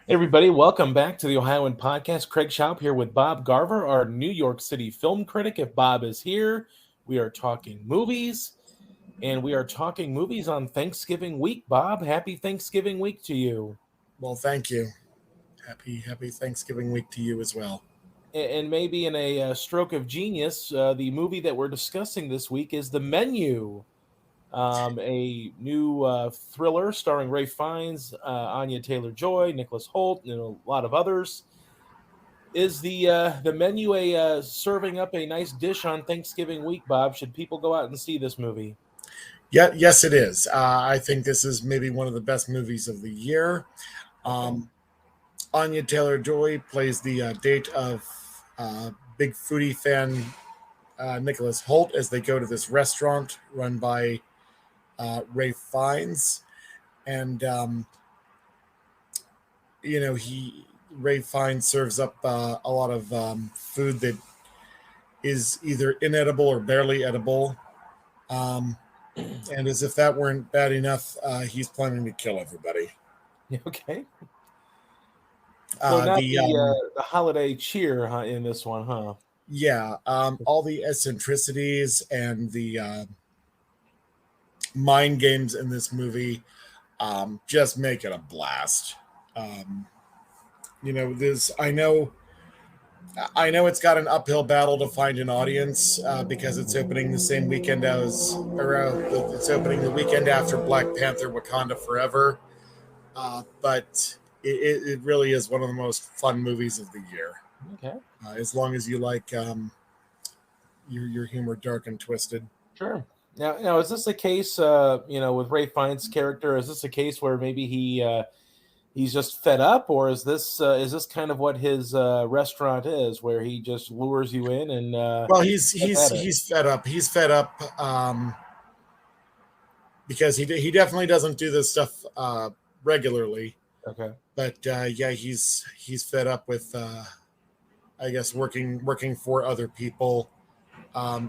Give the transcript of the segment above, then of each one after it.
Hey everybody, welcome back to the Ohioan podcast. Craig Schaub here with Bob Garver, our New York City film critic. If Bob is here, we are talking movies, and we are talking movies on Thanksgiving week. Bob, happy Thanksgiving week to you. Well, thank you. Happy Thanksgiving week to you as well. And maybe in a stroke of genius, the movie that we're discussing this week is The Menu, a new thriller starring Ray Fiennes, Anya Taylor-Joy, Nicholas Hoult, and a lot of others. Is the menu a serving up a nice dish on Thanksgiving week, Bob? Should people go out and see this movie? Yeah, yes, it is. I think this is maybe one of the best movies of the year. Okay. Um, Anya Taylor Joy plays the date of big foodie fan Nicholas Holt as they go to this restaurant run by Ray Fiennes, and he Ray Fiennes serves up a lot of food that is either inedible or barely edible. Um, And as if that weren't bad enough, he's planning to kill everybody. Okay. So Uh, not the the holiday cheer in this one, huh? Yeah, all the eccentricities and the mind games in this movie just make it a blast. Um, this I know it's got an uphill battle to find an audience because it's opening the same weekend it's opening the weekend after Black Panther: Wakanda Forever. But it really is one of the most fun movies of the year. Okay. As long as you like your humor dark and twisted. Sure. Now, is this a case, with Ray Fiennes' character? Is this a case where maybe he's just fed up, or is this kind of what his restaurant is, where he just lures you in and Well, he's gets he's at it? he's fed up. He's fed up because he definitely doesn't do this stuff regularly. Okay. But yeah, he's fed up with I guess working for other people.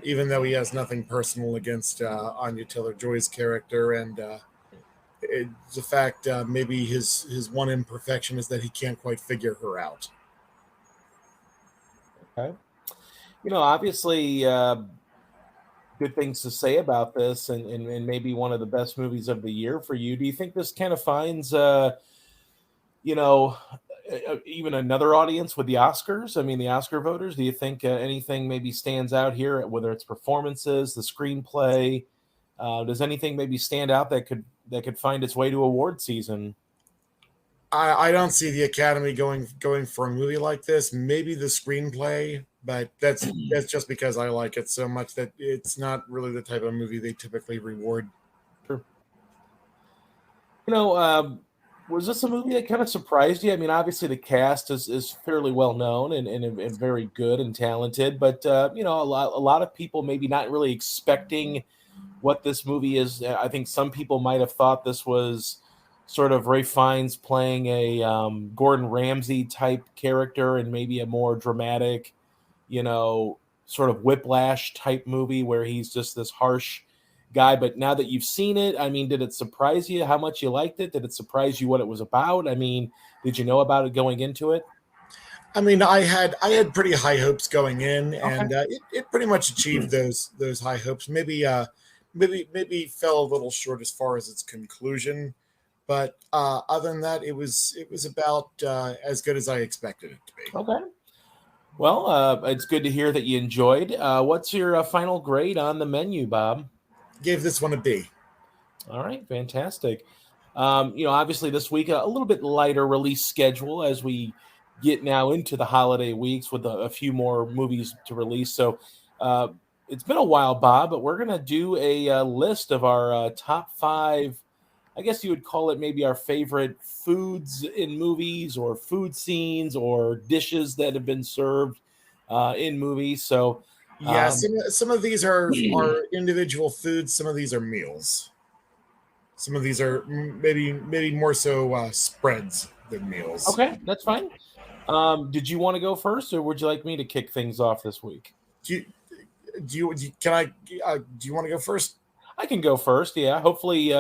Even though he has nothing personal against Anya Taylor Joy's character, and the fact maybe his one imperfection is that he can't quite figure her out. Okay. Obviously, good things to say about this, and maybe one of the best movies of the year for you. Do you think this kind of finds, you know, even another audience with the Oscars? I mean, the Oscar voters. Do you think anything maybe stands out here, whether it's performances, the screenplay? Does anything maybe stand out that could find its way to award season? I don't see the Academy going for a movie like this. Maybe the screenplay, but that's just because I like it so much that it's not really the type of movie they typically reward. Sure. You know, was this a movie that kind of surprised you? I mean, obviously the cast is fairly well known and very good and talented, but a lot of people maybe not really expecting what this movie is. I think some people might have thought this was sort of Ray Fiennes playing a Gordon Ramsay type character and maybe a more dramatic, you know, sort of whiplash type movie where he's just this harsh guy. But now that you've seen it, I mean, did it surprise you how much you liked it? Did it surprise you what it was about? I mean, did you know about it going into it? I mean, I had pretty high hopes going in, Okay. and it pretty much achieved those high hopes. Maybe fell a little short as far as its conclusion, but other than that, it was about as good as I expected it to be. Okay. Well, it's good to hear that you enjoyed. What's your final grade on the menu, Bob? Gave this one a B. All right, fantastic. Obviously this week a little bit lighter release schedule as we get now into the holiday weeks with a few more movies to release. So uh, it's been a while, Bob, but we're gonna do a list of our top five. I guess you would call it maybe our favorite foods in movies or food scenes or dishes that have been served in movies. So Yeah, um, some of these are individual foods. Some of these are meals. Some of these are maybe more so spreads than meals. okay, that's fine. Did you want to go first, or would you like me to kick things off this week? Do you, can I? Do you want to go first? I can go first. Yeah, hopefully,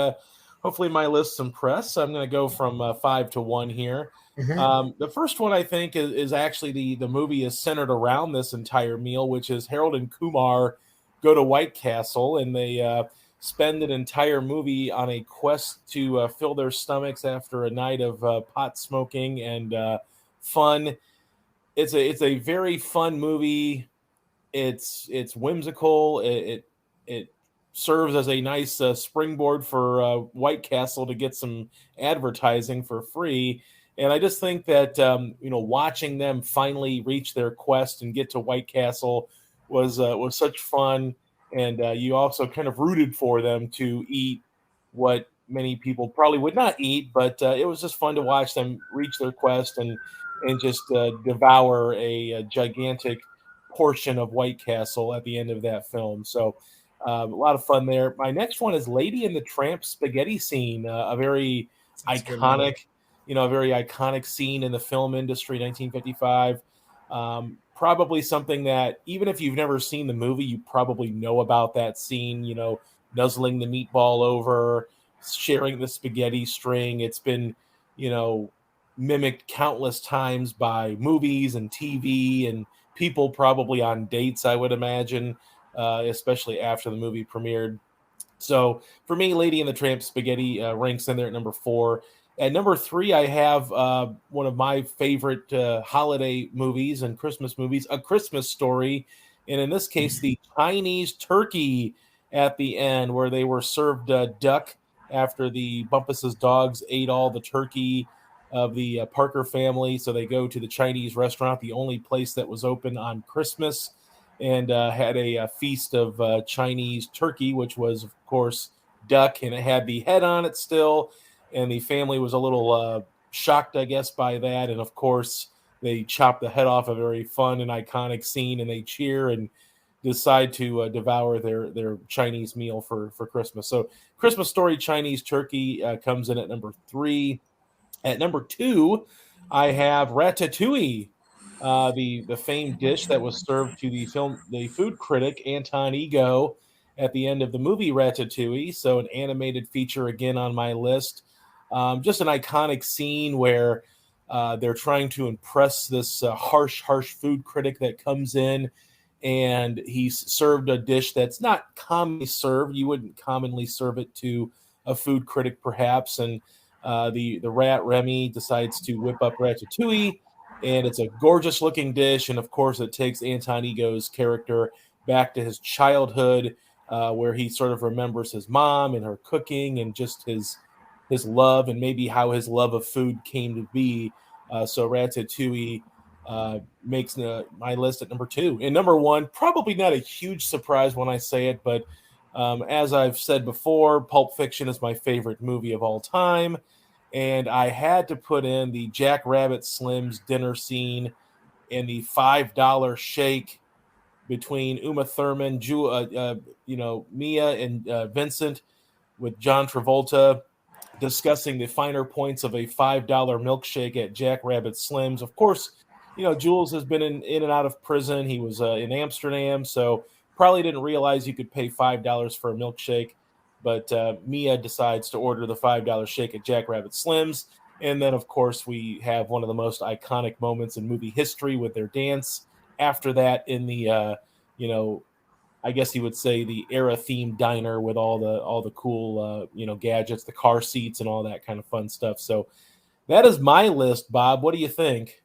hopefully my list's impressed. I'm going to go from 5 to 1 here. Hmm. The first one I think is actually the movie is centered around this entire meal, which is Harold and Kumar go to White Castle and they spend an entire movie on a quest to fill their stomachs after a night of pot smoking and fun. It's a very fun movie. It's whimsical. It serves as a nice springboard for White Castle to get some advertising for free. And I just think that watching them finally reach their quest and get to White Castle was such fun. And you also kind of rooted for them to eat what many people probably would not eat, but it was just fun to watch them reach their quest and just devour a gigantic portion of White Castle at the end of that film. So a lot of fun there. My next one is Lady and the Tramp spaghetti scene, a very That's a good one. iconic, a very iconic scene in the film industry, 1955. Probably something that even if you've never seen the movie, you probably know about that scene. Nuzzling the meatball over, sharing the spaghetti string. It's been, you know, mimicked countless times by movies and TV and people probably on dates, I would imagine, especially after the movie premiered. So for me, Lady and the Tramp Spaghetti ranks in there at number 4. At number 3, I have one of my favorite holiday movies and Christmas movies, A Christmas Story. And in this case, the Chinese turkey at the end, where they were served duck after the Bumpus's dogs ate all the turkey of the Parker family. So they go to the Chinese restaurant, the only place that was open on Christmas, and had a feast of Chinese turkey, which was, of course, duck, and it had the head on it still. And the family was a little shocked, I guess, by that. And of course, they chop the head off, a very fun and iconic scene, and they cheer and decide to devour their Chinese meal for Christmas. So, Christmas Story Chinese Turkey comes in at number 3. At number 2, I have Ratatouille, the famed dish that was served to the food critic Anton Ego at the end of the movie Ratatouille. So an animated feature again on my list. Just an iconic scene where they're trying to impress this harsh food critic that comes in, and he's served a dish that's not commonly served. You wouldn't commonly serve it to a food critic, perhaps, and the rat Remy decides to whip up Ratatouille, and it's a gorgeous looking dish. And of course, it takes Anton Ego's character back to his childhood, where he sort of remembers his mom and her cooking, and just his love, and maybe how his love of food came to be. So Ratatouille makes my list at number 2. And number 1, probably not a huge surprise when I say it, but as I've said before, Pulp Fiction is my favorite movie of all time. And I had to put in the Jack Rabbit Slim's dinner scene and the $5 shake between Uma Thurman, Mia, and Vincent, with John Travolta discussing the finer points of a $5 milkshake at Jack Rabbit Slim's. Of course, Jules has been in and out of prison. He was in Amsterdam, so probably didn't realize you could pay $5 for a milkshake. But Mia decides to order the $5 shake at Jack Rabbit Slim's. And then, of course, we have one of the most iconic moments in movie history with their dance. After that, in the, I guess you would say the era themed diner with all the cool, gadgets, the car seats, and all that kind of fun stuff. So that is my list, Bob. What do you think?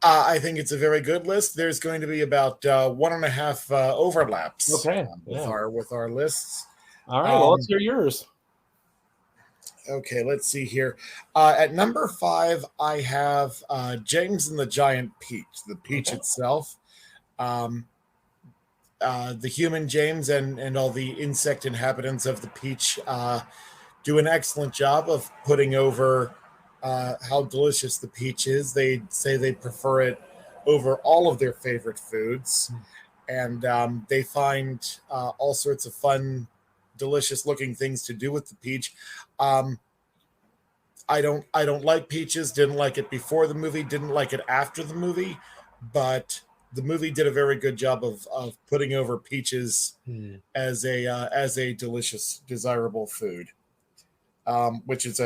I think it's a very good list. There's going to be about one and a half overlaps Okay. with Yeah. our lists. All right. Well, let's Um, hear yours. okay, let's see here. At number 5, I have James and the Giant Peach. The peach Okay. itself, um, the human James and all the insect inhabitants of the peach do an excellent job of putting over how delicious the peach is. They say they prefer it over all of their favorite foods, and they find all sorts of fun, delicious looking things to do with the peach. Um, I don't like peaches. Didn't like it before the movie. Didn't like it after the movie, but the movie did a very good job of putting over peaches Hmm. as a delicious, desirable food. which is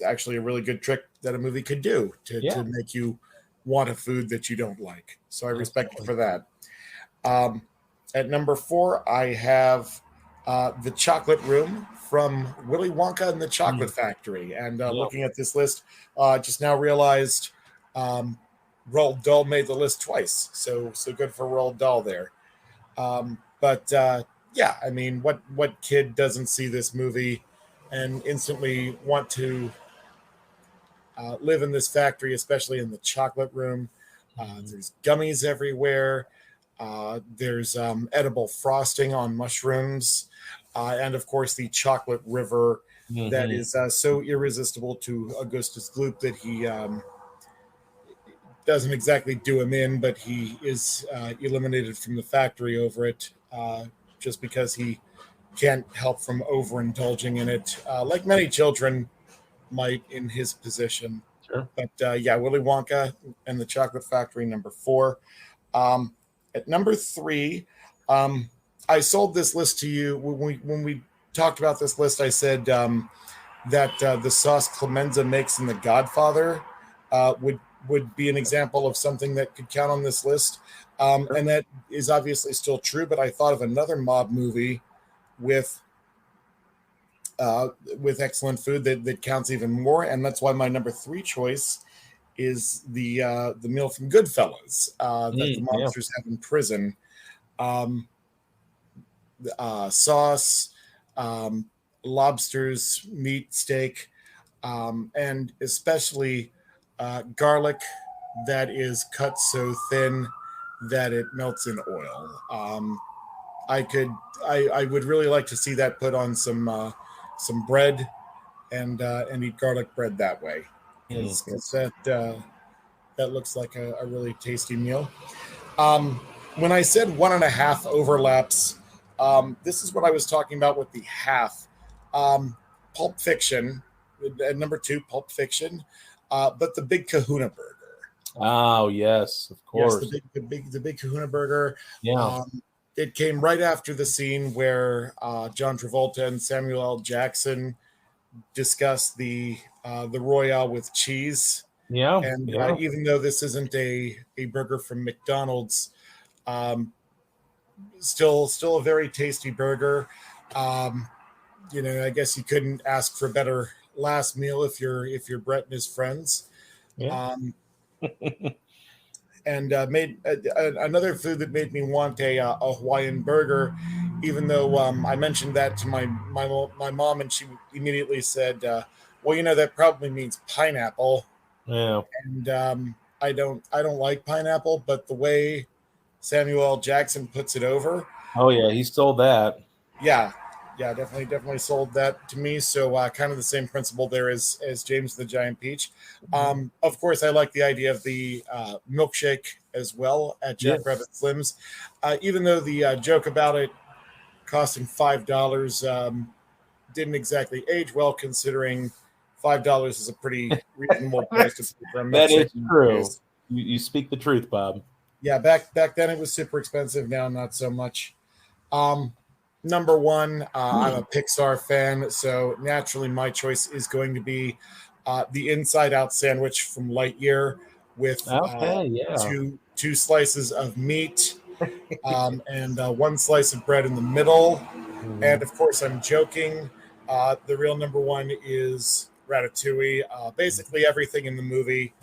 actually a really good trick that a movie could do Yeah, to make you want a food that you don't like. So I respect you absolutely. for that. Um, at number four, I have The Chocolate Room from Willy Wonka and the Chocolate Mm, Factory. And yeah, looking at this list, just now realized um, Roald Dahl made the list twice. So good for Roald Dahl there. But yeah, I mean, what kid doesn't see this movie and instantly want to live in this factory, especially in the chocolate room? mhm, There's gummies everywhere. There's edible frosting on mushrooms, and of course the chocolate river that mhm. is so irresistible to Augustus Gloop that he doesn't exactly do him in, but he is eliminated from the factory over it, just because he can't help from overindulging in it, like many children might in his position. Sure. But yeah, Willy Wonka and the Chocolate Factory, number four. Um, at number three, um, I sold this list to you when we talked about this list. I said that the sauce Clemenza makes in The Godfather would be an example of something that could count on this list, Sure. and that is obviously still true. But I thought of another mob movie with uh, with excellent food that counts even more, and that's why my number three choice is the meal from Goodfellas that the Yeah. mobsters have in prison. Um, Sauce, um, lobsters, meat, steak, and especially garlic that is cut so thin that it melts in oil. I could, I would really like to see that put on some bread and eat garlic bread that way, Mm, because that looks like a really tasty meal. Um, when I said one and a half overlaps, this is what I was talking about with the half. Pulp Fiction, at number two, Pulp Fiction, but the Big Kahuna Burger. oh, yes, of Yes, course. the big Kahuna Burger. Yeah. It came right after the scene where John Travolta and Samuel L. Jackson discuss the Royale with cheese. Yeah. And Yeah. even though this isn't a burger from McDonald's, um, still a very tasty burger. Um, I guess you couldn't ask for a better last meal if you're Brett and his friends. Yeah. Um, and made another food that made me want a Hawaiian burger, even though I mentioned that to my mom, and she immediately said, "Well, that probably means pineapple." Yeah. And I don't like pineapple, but the way Samuel L. Jackson puts it over, Oh, yeah. He stole that. yeah, yeah, definitely sold that to me. So kind of the same principle there as James the Giant Peach. Of course, I like the idea of the milkshake as well at Yeah. Jack Rabbit Slims, even though the joke about it costing $5 didn't exactly age well, considering $5 is a pretty reasonable price to pay for a That milkshake is true. nowadays. You speak the truth, Bob. Yeah, back then it was super expensive. Now not so much. Um, Number one, I'm a Pixar fan, so naturally my choice is going to be the Inside Out sandwich from Lightyear with Okay. Yeah. two slices of meat and one slice of bread in the middle. And Mhm. of course, I'm joking. The real number one is Ratatouille. Basically, everything in the movie,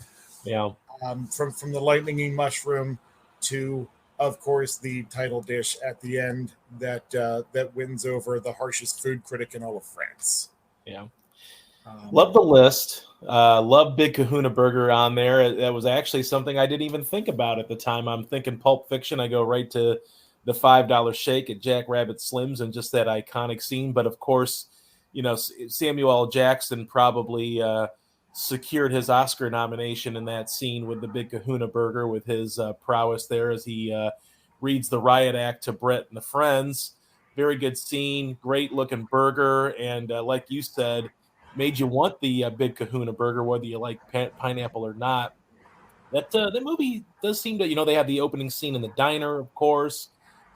Yeah. from the lightning mushroom to, of course, the title dish at the end that wins over the harshest food critic in all of France. Yeah. Um, Love the list. Love Big Kahuna Burger on there. That was actually something I didn't even think about at the time. I'm thinking Pulp Fiction. I go right to the $5 shake at Jack Rabbit Slims and just that iconic scene. But of course, Samuel L. Jackson probably secured his Oscar nomination in that scene with the Big Kahuna Burger with his prowess there as he reads the riot act to Brett and the friends. Very good scene, great looking burger, and like you said, made you want the Big Kahuna Burger, whether you like pineapple or not. That movie does seem to, they have the opening scene in the diner, of course.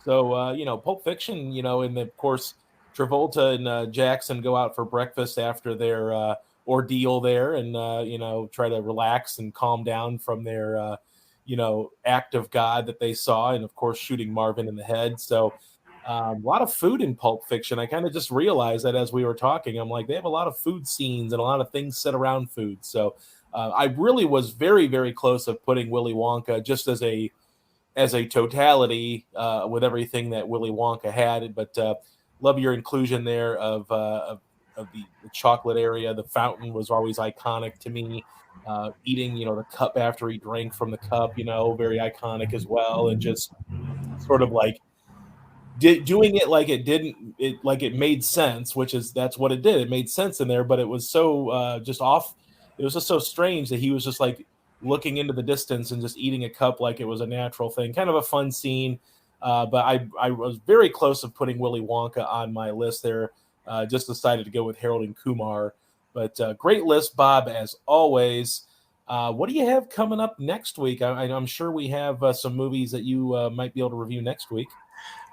So Pulp Fiction, and of course Travolta and Jackson go out for breakfast after their ordeal there, and try to relax and calm down from their act of God that they saw, and of course shooting Marvin in the head. So a lot of food in Pulp Fiction. I kind of just realized that as we were talking. I'm like, they have a lot of food scenes and a lot of things set around food. So I really was very, very close of putting Willy Wonka just as a totality with everything that Willy Wonka had. But love your inclusion there of the chocolate area. The fountain was always iconic to me. Eating, the cup after he drank from the cup, very iconic as well. And just sort of like doing it like it made sense, which is that's what it did. It made sense in there, but it was so just off. It was just so strange that he was just like looking into the distance and just eating a cup like it was a natural thing. Kind of a fun scene. But I was very close of putting Willy Wonka on my list there. Just decided to go with Harold and Kumar. But great list, Bob, as always. What do you have coming up next week? I'm sure we have some movies that you might be able to review next week.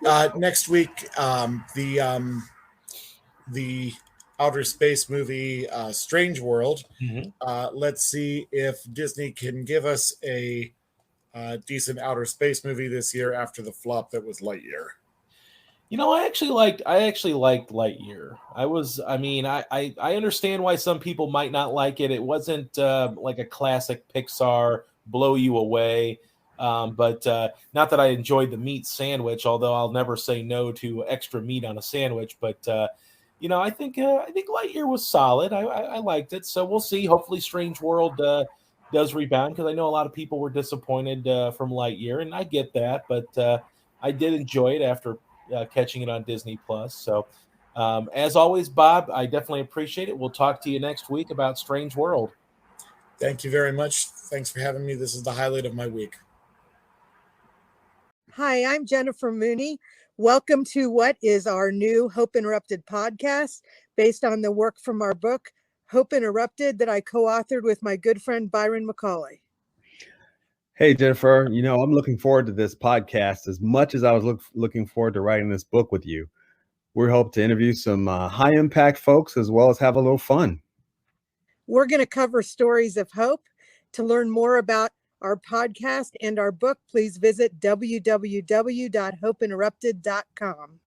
Next week, the outer space movie Strange World. Mm-hmm. Let's see if Disney can give us a decent outer space movie this year after the flop that was Lightyear. I actually liked Lightyear. I understand why some people might not like it. It wasn't like a classic Pixar blow you away. But not that I enjoyed the meat sandwich, although I'll never say no to extra meat on a sandwich. But I think Lightyear was solid. I liked it. So we'll see. Hopefully, Strange World does rebound, because I know a lot of people were disappointed from Lightyear, and I get that. But I did enjoy it after catching it on Disney Plus. So as always, Bob, I definitely appreciate it. We'll talk to you next week about Strange World. Thank you very much. Thanks for having me. This is the highlight of my week. Hi, I'm Jennifer Mooney. Welcome to what is our new Hope Interrupted podcast based on the work from our book, Hope Interrupted, that I co-authored with my good friend Byron McCauley. Hey, Jennifer, I'm looking forward to this podcast as much as I was looking forward to writing this book with you. We hope to interview some high impact folks as well as have a little fun. We're going to cover stories of hope. To learn more about our podcast and our book, please visit www.hopeinterrupted.com.